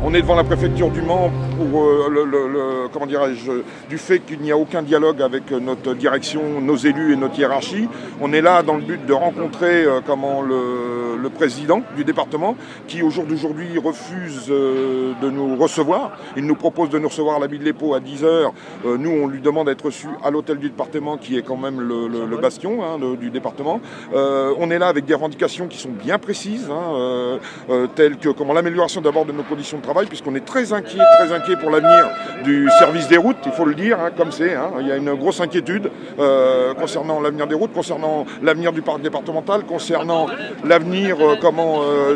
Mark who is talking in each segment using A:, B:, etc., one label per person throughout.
A: On est devant la préfecture du Mans pour comment dirais-je, du fait qu'il n'y a aucun dialogue avec notre direction, nos élus et notre hiérarchie. On est là dans le but de rencontrer le président du département qui au jour d'aujourd'hui refuse de nous recevoir. Il nous propose de nous recevoir à la Ville Lépo à 10h. Nous, on lui demande d'être reçu à l'hôtel du département qui est quand même le bastion du département. On est là avec des revendications qui sont bien précises, telles que l'amélioration d'abord de nos conditions de travail, puisqu'on est très inquiet pour l'avenir du service des routes, il faut le dire, comme c'est. Il y a une grosse inquiétude concernant l'avenir des routes, concernant l'avenir du parc départemental, concernant l'avenir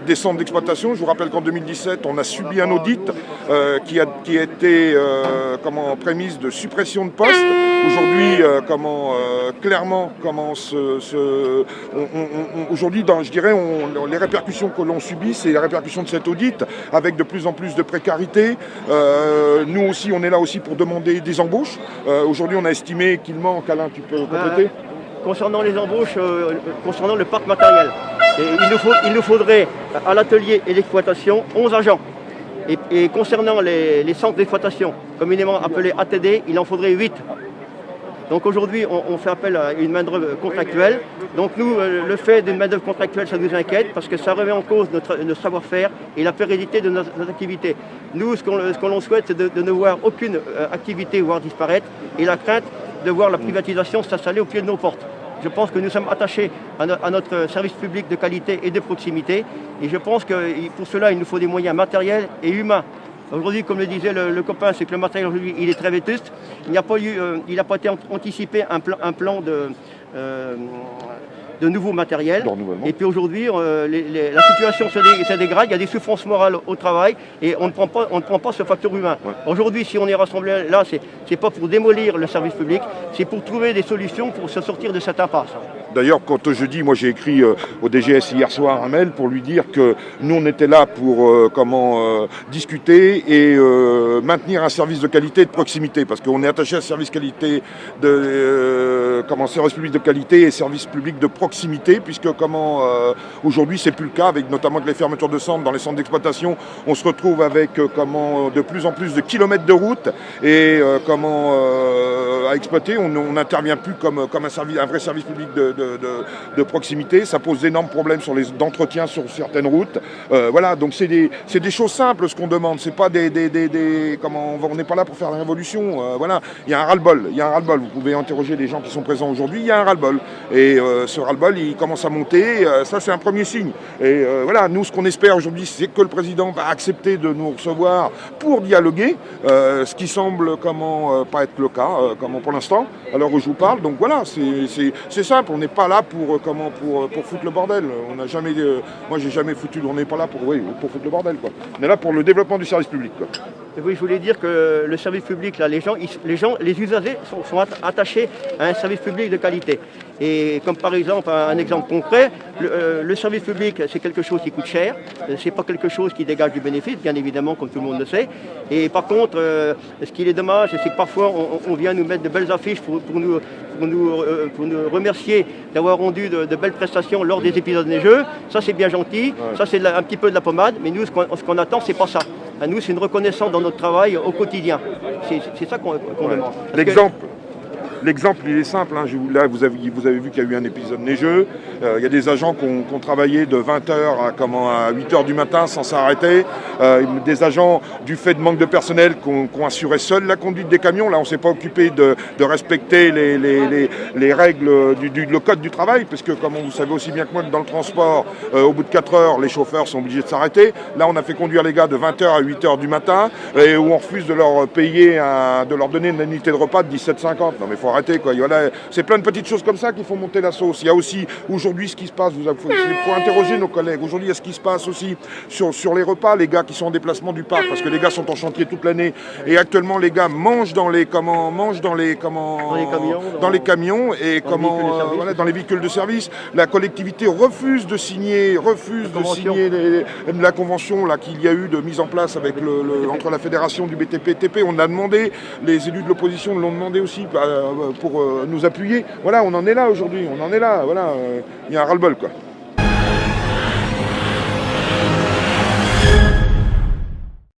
A: des centres d'exploitation. Je vous rappelle qu'en 2017, on a subi un audit qui a été prémisse de suppression de postes. Aujourd'hui, clairement, aujourd'hui, je dirais, les répercussions que l'on subit, c'est les répercussions de cet audit, avec de plus en plus de précarité. Nous aussi, on est là aussi pour demander des embauches. Aujourd'hui, on a estimé qu'il manque, Alain, tu peux compléter ?
B: Concernant les embauches, concernant le parc matériel, il nous faudrait à l'atelier et l'exploitation 11 agents. Et concernant les centres d'exploitation, communément appelés ATD, il en faudrait 8. Donc aujourd'hui, on fait appel à une main-d'œuvre contractuelle. Donc nous, le fait d'une main-d'œuvre contractuelle, ça nous inquiète parce que ça remet en cause notre savoir-faire et la pérennité de notre activité. Nous, ce qu'on l'on souhaite, c'est de ne voir aucune activité voir disparaître et la crainte de voir la privatisation s'installer au pied de nos portes. Je pense que nous sommes attachés à notre service public de qualité et de proximité. Et je pense que pour cela, il nous faut des moyens matériels et humains. Aujourd'hui, comme le disait le copain, c'est que le matériel aujourd'hui, il est très vétuste. Il n'a pas été anticipé un plan de nouveaux matériels. Et puis aujourd'hui, la situation se dégrade, il y a des souffrances morales au travail et on ne prend pas ce facteur humain. Ouais. Aujourd'hui, si on est rassemblés là, c'est pas pour démolir le service public, c'est pour trouver des solutions pour se sortir de cette impasse.
A: D'ailleurs, quand jeudi, moi j'ai écrit au DGS hier soir un mail pour lui dire que nous on était là pour discuter et maintenir un service de qualité et de proximité, parce qu'on est attaché à service qualité service public de qualité et service public de proximité, puisque aujourd'hui c'est plus le cas, avec notamment les fermetures de centres dans les centres d'exploitation, on se retrouve avec de plus en plus de kilomètres de route et à exploiter, on n'intervient plus comme un vrai service public de proximité. Ça pose d'énormes problèmes d'entretien sur certaines routes. Donc c'est des choses simples ce qu'on demande. C'est pas on n'est pas là pour faire la révolution. Il y a un ras-le-bol. Vous pouvez interroger les gens qui sont présents aujourd'hui. Il y a un ras-le-bol. Et ce ras-le-bol, il commence à monter. Ça, c'est un premier signe. Et nous, ce qu'on espère aujourd'hui, c'est que le président va accepter de nous recevoir pour dialoguer, ce qui semble pas être le cas, pour l'instant, à l'heure où je vous parle. Donc voilà, c'est simple. On n'est pas là pour foutre le bordel. Moi, j'ai jamais foutu. On n'est pas là pour foutre le bordel, quoi. On est là pour le développement du service public, quoi.
B: Oui, je voulais dire que le service public, là, les usagers sont attachés à un service public de qualité. Et comme par exemple, un exemple concret, le service public, c'est quelque chose qui coûte cher. C'est pas quelque chose qui dégage du bénéfice, bien évidemment, comme tout le monde le sait. Et par contre, ce qui est dommage, c'est que parfois, on vient nous mettre de belles affiches pour nous remercier d'avoir rendu de belles prestations lors des épisodes neigeux. Ça, c'est bien gentil. Ouais. Ça, c'est un petit peu de la pommade. Mais nous, ce qu'on attend, c'est pas ça. À nous, c'est une reconnaissance dans notre travail au quotidien. C'est ça qu'on demande.
A: L'exemple, il est simple. Là, vous avez vu qu'il y a eu un épisode neigeux. Il y a des agents qui ont travaillé de 20h à 8h du matin sans s'arrêter. Des agents, du fait de manque de personnel, qui ont assuré seuls la conduite des camions. Là, on ne s'est pas occupé de respecter les règles le code du travail, parce que, comme vous savez aussi bien que moi, que dans le transport, au bout de 4 heures, les chauffeurs sont obligés de s'arrêter. Là, on a fait conduire les gars de 20h à 8h du matin, et où on refuse de leur payer, de leur donner une indemnité de repas de 17,50. Non, mais faut arrêter, quoi. C'est plein de petites choses comme ça qui font monter la sauce. Il y a aussi aujourd'hui ce qui se passe, il faut interroger nos collègues. Aujourd'hui, il y a ce qui se passe aussi sur les repas, les gars qui sont en déplacement du parc, parce que les gars sont en chantier toute l'année. Et actuellement, les gars mangent dans les camions et dans les véhicules de service. La collectivité refuse de signer la convention là, qu'il y a eu de mise en place avec entre la fédération du BTP et TP. On a demandé, les élus de l'opposition l'ont demandé aussi pour nous appuyer. Voilà, on en est là aujourd'hui, il y a un ras-le-bol, quoi.